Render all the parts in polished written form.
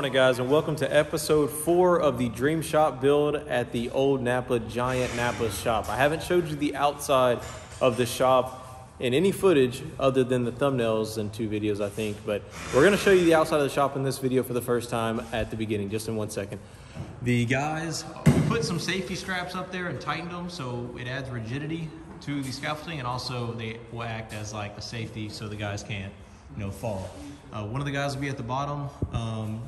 morning, guys, and welcome to episode 4 of the Dream Shop build at the old NAPA, giant NAPA shop. I haven't showed you the outside of the shop in any footage other than the thumbnails and 2 videos, I think, but we're going to show you the outside of the shop in this video for the first time at the beginning, just in 1 second. The guys, we put some safety straps up there and tightened them so it adds rigidity to the scaffolding, and also they will act as like a safety so the guys can't, fall. One of the guys will be at the bottom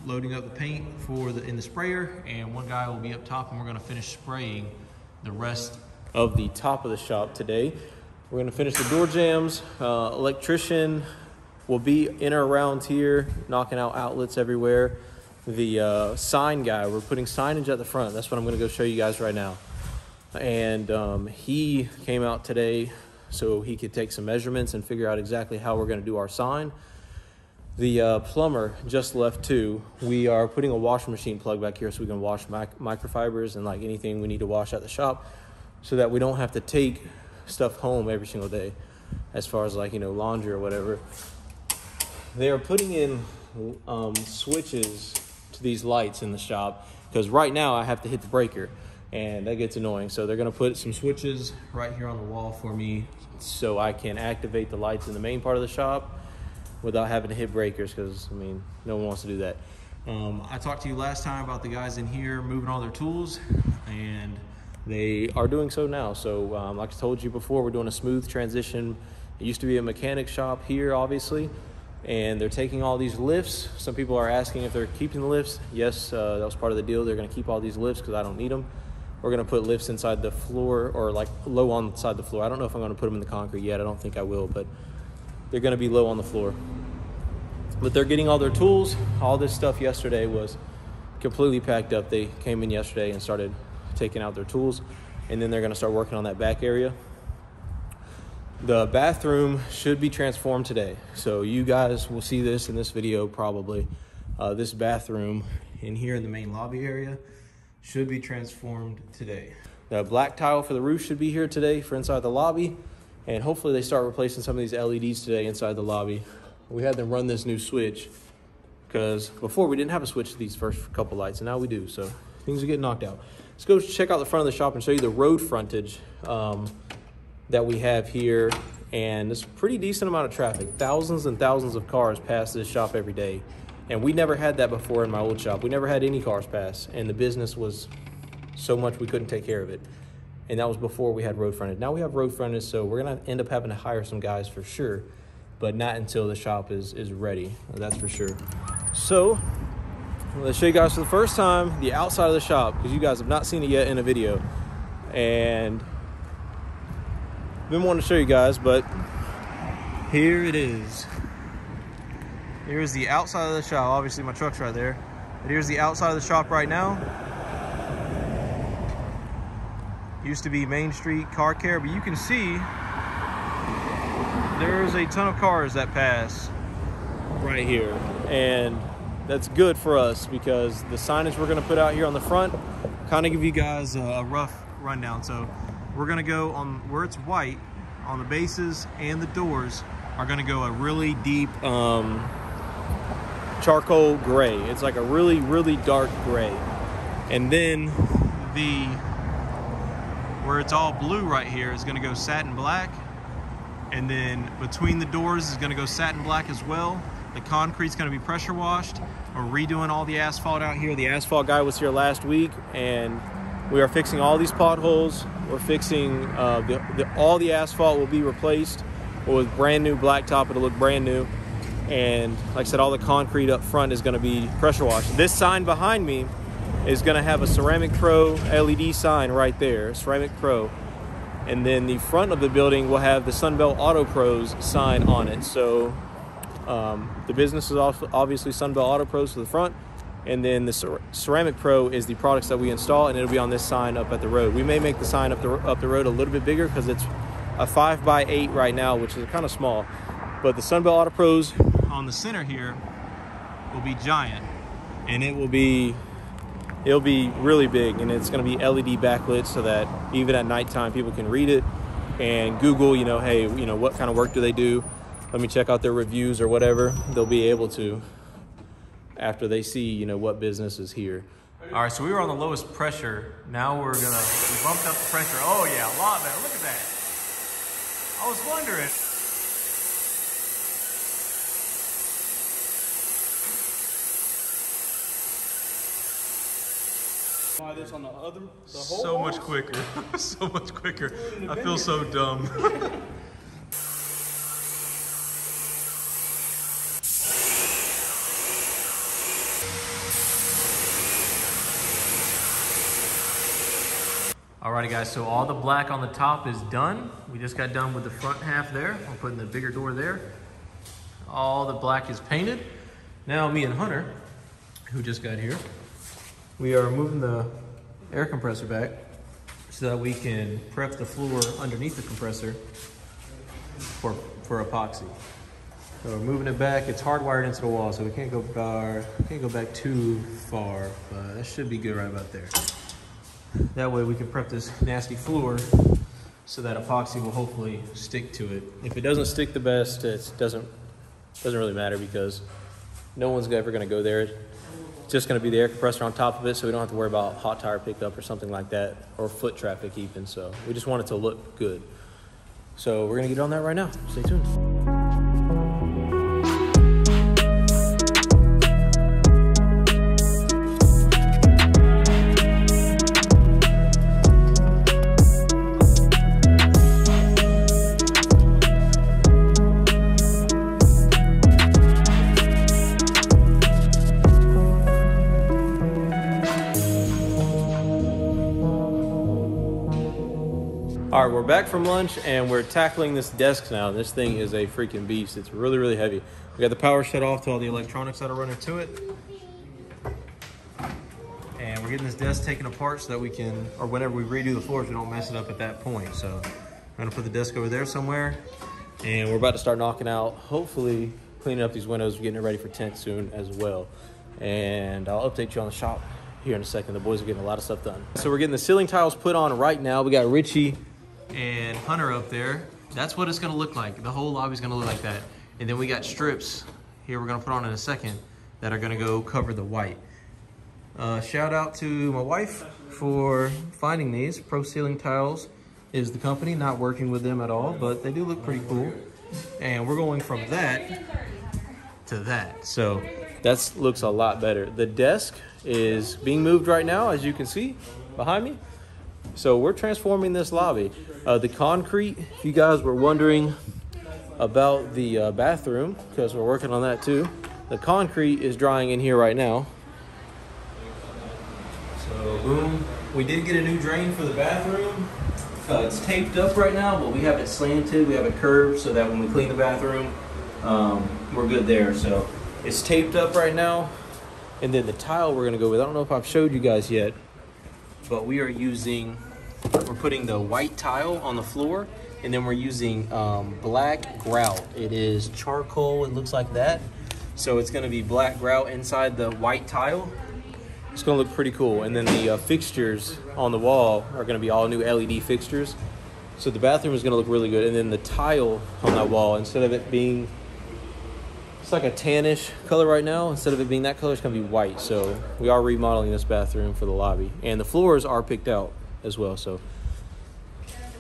loading up the paint in the sprayer, and one guy will be up top, and we're going to finish spraying the rest of the top of the shop today. We're going to finish the door jambs. Electrician will be in or around here, knocking out outlets everywhere. The sign guy, we're putting signage at the front. That's what I'm going to go show you guys right now. And he came out today so he could take some measurements and figure out exactly how we're going to do our sign. The plumber just left too. We are putting a washing machine plug back here so we can wash microfibers and like anything we need to wash at the shop, so that we don't have to take stuff home every single day as far as like, laundry or whatever. They are putting in switches to these lights in the shop because right now I have to hit the breaker and that gets annoying. So they're going to put some switches right here on the wall for me so I can activate the lights in the main part of the shop without having to hit breakers, because no one wants to do that. I talked to you last time about the guys in here moving all their tools, and they are doing so now. So like I told you before, we're doing a smooth transition. It used to be a mechanic shop here, obviously, and they're taking all these lifts. Some people are asking if they're keeping the lifts. Yes, that was part of the deal. They're going to keep all these lifts because I don't need them. We're going to put lifts inside the floor, or like low on the side of the floor. I don't know if I'm going to put them in the concrete yet. I don't think I will, but they're going to be low on the floor. But they're getting all their tools. All this stuff yesterday was completely packed up. They came in yesterday and started taking out their tools, and then they're going to start working on that back area. The bathroom should be transformed today, so you guys will see this in this video probably. This bathroom in here in the main lobby area should be transformed today. The black tile for the roof should be here today for inside the lobby, and hopefully they start replacing some of these LEDs today inside the lobby. We had them run this new switch because before we didn't have a switch to these first couple lights, and now we do, so things are getting knocked out. Let's go check out the front of the shop and show you the road frontage that we have here, and it's a pretty decent amount of traffic. Thousands and thousands of cars pass this shop every day, and we never had that before in my old shop. We never had any cars pass, and the business was so much we couldn't take care of it. And that was before we had road frontage. Now we have road frontage, so we're gonna end up having to hire some guys for sure, but not until the shop is ready, that's for sure. So let's show you guys for the first time the outside of the shop, because you guys have not seen it yet in a video. And been wanting to show you guys, but here it is. Here's the outside of the shop. Obviously my truck's right there, but here's the outside of the shop right now. Used to be Main Street Car Care, but you can see there's a ton of cars that pass right here, and that's good for us because the signage we're going to put out here on the front kind of give you guys a rough rundown. So we're going to go on where it's white on the bases, and the doors are going to go a really deep charcoal gray. It's like a really, really dark gray. And then where it's all blue right here is going to go satin black, and then between the doors is going to go satin black as well. The concrete's going to be pressure washed. We're redoing all the asphalt out here. The asphalt guy was here last week, and we are fixing all these potholes. We're fixing all the asphalt will be replaced with brand new blacktop. It'll look brand new, and like I said, all the concrete up front is going to be pressure washed. This sign behind me is going to have a Ceramic Pro LED sign right there, Ceramic Pro. And then the front of the building will have the Sunbelt Auto Pros sign on it. So the business is obviously Sunbelt Auto Pros to the front. And then the Ceramic Pro is the products that we install, and it'll be on this sign up at the road. We may make the sign up the road a little bit bigger because it's a 5x8 right now, which is kind of small. But the Sunbelt Auto Pros on the center here will be giant, and it'll be really big, and it's going to be LED backlit so that even at nighttime people can read it and Google, hey, what kind of work do they do? Let me check out their reviews or whatever. They'll be able to. after they see, you know, what business is here. All right, so we were on the lowest pressure. Now we bumped up the pressure. Oh yeah, a lot better. Look at that. I was wondering. This on the whole so much quicker. So much quicker. I feel so dumb. Alrighty guys, so all the black on the top is done. We just got done with the front half there. I'm putting the bigger door there. All the black is painted. Now me and Hunter, who just got here, we are moving the air compressor back so that we can prep the floor underneath the compressor for epoxy. So we're moving it back. It's hardwired into the wall, so we can't go back too far, but that should be good right about there. That way we can prep this nasty floor so that epoxy will hopefully stick to it. If it doesn't stick the best, it doesn't really matter because no one's ever gonna go there. It's just gonna be the air compressor on top of it, so we don't have to worry about hot tire pickup or something like that, or foot traffic even. So we just want it to look good. So we're gonna get on that right now. Stay tuned. All right, we're back from lunch and we're tackling this desk now. This thing is a freaking beast. It's really, really heavy. We got the power shut off to all the electronics that are running to it. And we're getting this desk taken apart so that we can, or whenever we redo the floors, we don't mess it up at that point. So I'm gonna put the desk over there somewhere. And we're about to start knocking out, hopefully cleaning up these windows, getting it ready for tent soon as well. And I'll update you on the shop here in a second. The boys are getting a lot of stuff done. So we're getting the ceiling tiles put on right now. We got Richie and Hunter up there. That's what it's gonna look like. The whole lobby's gonna look like that. And then we got strips here we're gonna put on in a second that are gonna go cover the white. Shout out to my wife for finding these. Pro Ceiling Tiles is the company, not working with them at all, but they do look pretty cool. And we're going from that to that. So that looks a lot better. The desk is being moved right now, as you can see behind me. So we're transforming this lobby. The concrete, if you guys were wondering about the bathroom, because we're working on that too, the concrete is drying in here right now. So boom, we did get a new drain for the bathroom. It's taped up right now, but we have it slanted, we have it curved so that when we clean the bathroom, we're good there. So it's taped up right now. And then the tile we're gonna go with, I don't know if I've showed you guys yet, but we're putting the white tile on the floor, and then we're using black grout. It is charcoal, it looks like that. So it's gonna be black grout inside the white tile. It's gonna look pretty cool. And then the fixtures on the wall are gonna be all new LED fixtures. So the bathroom is gonna look really good. And then the tile on that wall, instead of it being, it's like a tannish color right now. Instead of it being that color, it's gonna be white. So we are remodeling this bathroom for the lobby. And the floors are picked out as well. So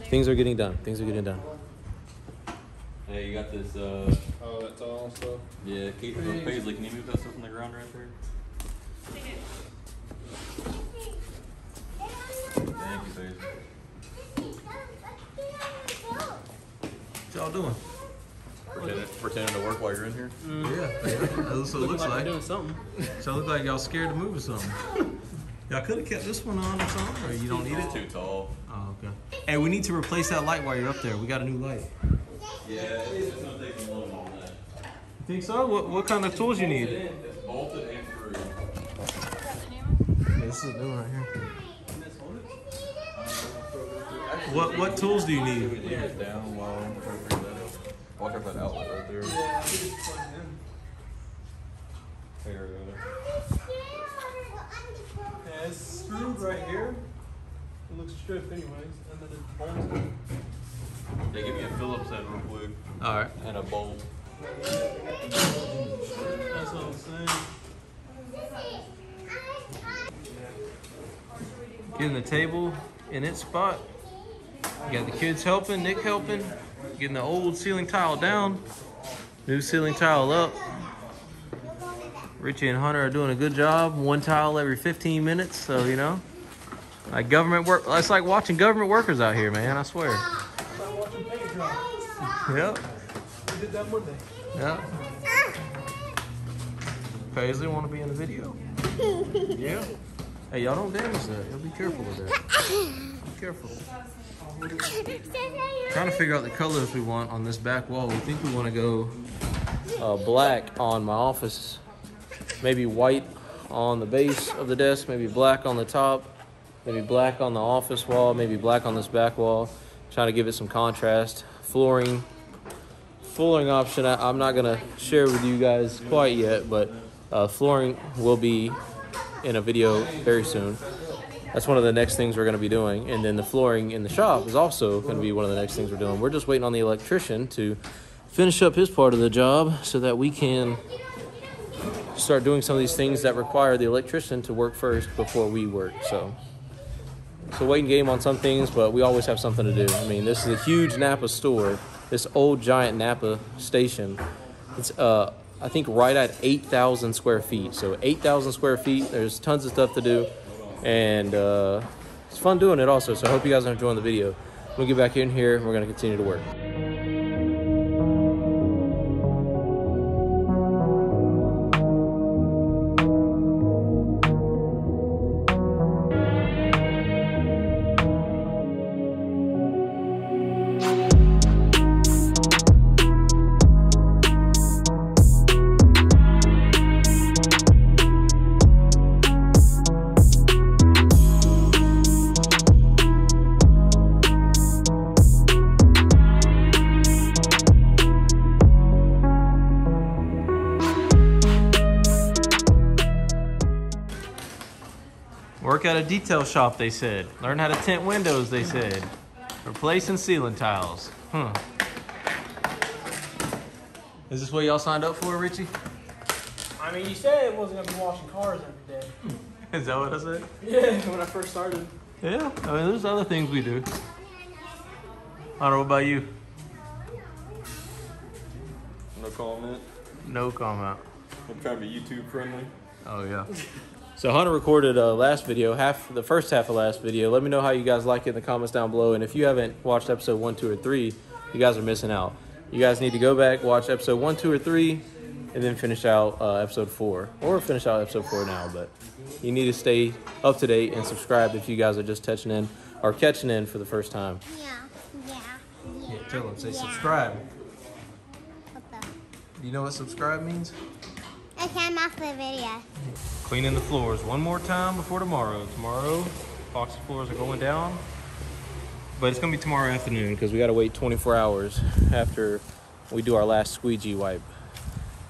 things are getting done. Things are getting done. Hey, you got this, oh, that's all stuff? yeah, Paisley, can you move that stuff on the ground right there? Thank you, Paisley. What y'all doing? Pretending to work while you're in here? Yeah, that's what it looks like. Doing something. So it looks like y'all scared to move or something. Y'all could have kept this one on or something, or you don't need it? It's too tall. Oh, okay. Hey, we need to replace that light while you're up there. We got a new light. Yeah, it's gonna take a little more than that. You think so? What kind of tools you need? It's bolted and screwed. Yeah, this is a new one right here. What tools do you need? Leave it down while I'm trying to figure that out. Watch out for that outlet right there. There we go. Yeah, it's screwed right here. It looks stripped anyways, and then it's bolted. Yeah, give me a Phillips head real quick. All right. And a bolt. That's what I'm saying. Getting the table in its spot. You got the kids helping, Nick helping. Getting the old ceiling tile down. New ceiling tile up. Richie and Hunter are doing a good job. One tile every 15 minutes, so you know. Like government work, it's like watching government workers out here, man, I swear. It's like watching paint dry. Yep. We did that Monday. Yep. Paisley want to be in the video? Yeah. Hey, y'all don't damage that. Y'all be careful with that. Be careful. Trying to figure out the colors we want on this back wall. We think we want to go black on my office. Maybe white on the base of the desk. Maybe black on the top. Maybe black on the office wall. Maybe black on this back wall. Trying to give it some contrast. Flooring option I'm not going to share with you guys quite yet, but flooring will be in a video very soon. That's one of the next things we're going to be doing. And then the flooring in the shop is also going to be one of the next things we're doing. We're just waiting on the electrician to finish up his part of the job so that we can start doing some of these things that require the electrician to work first before we work. So it's a waiting game on some things, but we always have something to do. I mean, this is a huge NAPA store, this old giant NAPA station. It's I think right at 8,000 square feet. So 8,000 square feet, there's tons of stuff to do. And it's fun doing it also. So I hope you guys are enjoying the video. We'll get back in here and we're gonna continue to work. Work at a detail shop, they said. Learn how to tint windows, they said. Replacing ceiling tiles. Is this what y'all signed up for, Richie? I mean, you said it wasn't gonna be washing cars every day. Is that what I said? Yeah, when I first started. Yeah, I mean, there's other things we do. I don't know, what about you? No comment. No comment. I'm trying to be YouTube friendly. Oh, yeah. So Hunter recorded last video, the first half of last video. Let me know how you guys like it in the comments down below. And if you haven't watched episode 1, 2, or 3, you guys are missing out. You guys need to go back, watch episode 1, 2, or 3, and then finish out episode 4. Or finish out episode 4 now, but you need to stay up to date and subscribe if you guys are just catching in for the first time. Yeah, tell them, say subscribe. Do you know what subscribe means? Okay, I'm off the video. Cleaning the floors one more time before tomorrow. Tomorrow, epoxy floors are going down. But it's gonna be tomorrow afternoon because we gotta wait 24 hours after we do our last squeegee wipe.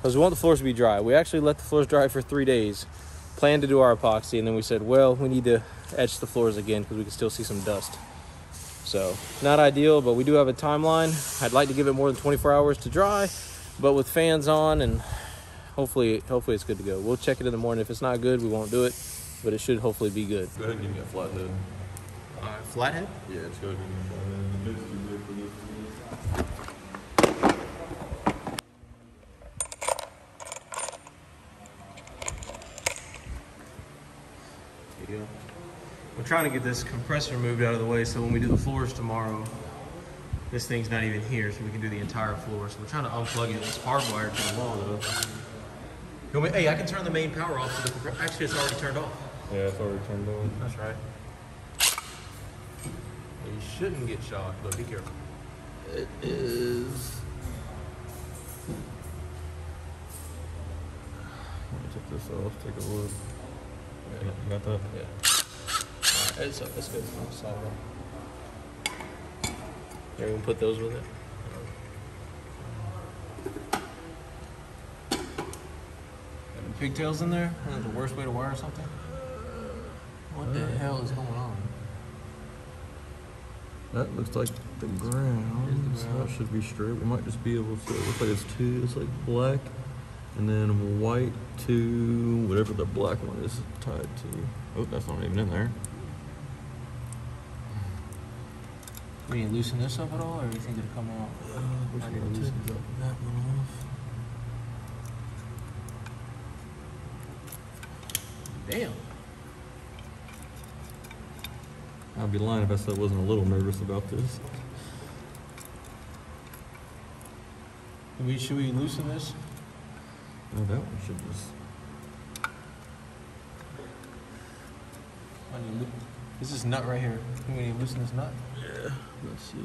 Because we want the floors to be dry. We actually let the floors dry for 3 days. Planned to do our epoxy, and then we said, well, we need to etch the floors again because we can still see some dust. So, not ideal, but we do have a timeline. I'd like to give it more than 24 hours to dry, but with fans on, and hopefully it's good to go. We'll check it in the morning. If it's not good, we won't do it, but it should hopefully be good. Go ahead and give me a flathead. Flathead? Yeah, it's good. There you go. We're trying to get this compressor moved out of the way so when we do the floors tomorrow, this thing's not even here, so we can do the entire floor. So we're trying to unplug it. It's hardwired to the wall, though. Hey, I can turn the main power off to the compressor. Actually, it's already turned off. Yeah, it's already turned on. That's right. You shouldn't get shocked, but be careful. It is. Let me take this off, take a look. Yeah, you got that? Yeah. Alright, it's good. Solid. Yeah, we can put those with it. Got pigtails in there? Is that the worst way to wire something? What the hell is going on? That looks like the ground. So that should be straight. We might just be able to. It looks like it's like black. And then white to whatever the black one is tied to. Oh, that's not even in there. We need to loosen this up at all, or do you think it'll come out? We're just gonna loosen that one off. Damn. I'd be lying if I said I wasn't a little nervous about this. Should we loosen this? No, that one should just. This is nut right here. We need to loosen this nut? Yeah, let's see.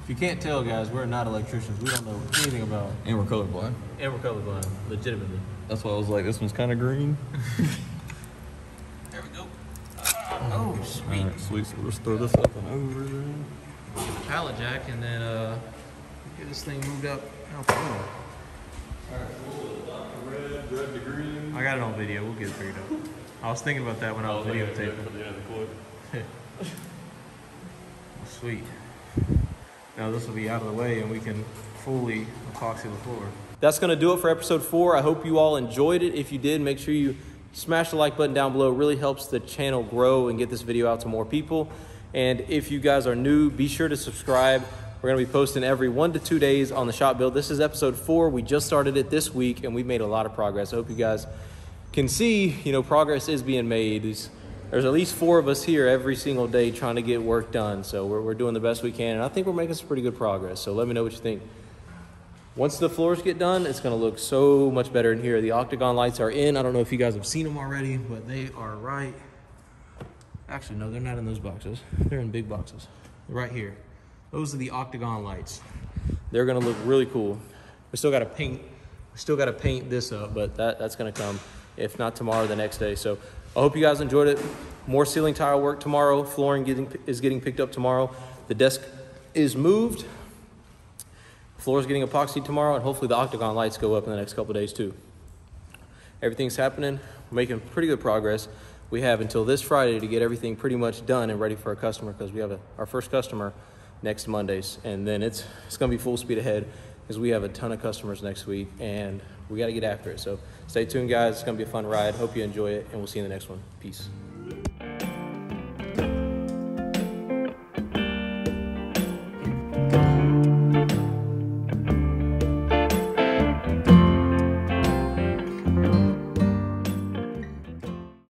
If you can't tell, guys, we're not electricians. We don't know anything about. And we're colorblind. And we're colorblind, legitimately. That's why I was like, this one's kind of green. There we go. Oh, sweet. Alright, sweet. So we'll just throw this up and over then. Get the pallet jack and then get this thing moved up out the window. Red to green. I got it on video. We'll get it figured out. I was thinking about that when I was videotaping. Sweet. Now this will be out of the way and we can fully epoxy the floor. That's going to do it for episode 4. I hope you all enjoyed it. If you did, make sure you smash the like button down below. It really helps the channel grow and get this video out to more people. And if you guys are new, be sure to subscribe. We're going to be posting every 1 to 2 days on the shop build. This is episode 4. We just started it this week and we've made a lot of progress. I hope you guys can see, progress is being made. There's at least 4 of us here every single day trying to get work done. So we're doing the best we can. And I think we're making some pretty good progress. So let me know what you think. Once the floors get done, it's going to look so much better in here. The octagon lights are in. I don't know if you guys have seen them already, but they are right. Actually, no, they're not in those boxes. They're in big boxes. Right here. Those are the octagon lights. They're going to look really cool. We still got to paint this up, but that's going to come. If not tomorrow, the next day. So I hope you guys enjoyed it. More ceiling tile work tomorrow. Flooring is getting picked up tomorrow. The desk is moved. Floor is getting epoxied tomorrow, and hopefully the octagon lights go up in the next couple of days too. Everything's happening. We're making pretty good progress. We have until this Friday to get everything pretty much done and ready for our customer, because we have our first customer next Mondays, and then it's going to be full speed ahead because we have a ton of customers next week and we got to get after it. So stay tuned, guys. It's going to be a fun ride. Hope you enjoy it, and we'll see you in the next one. Peace.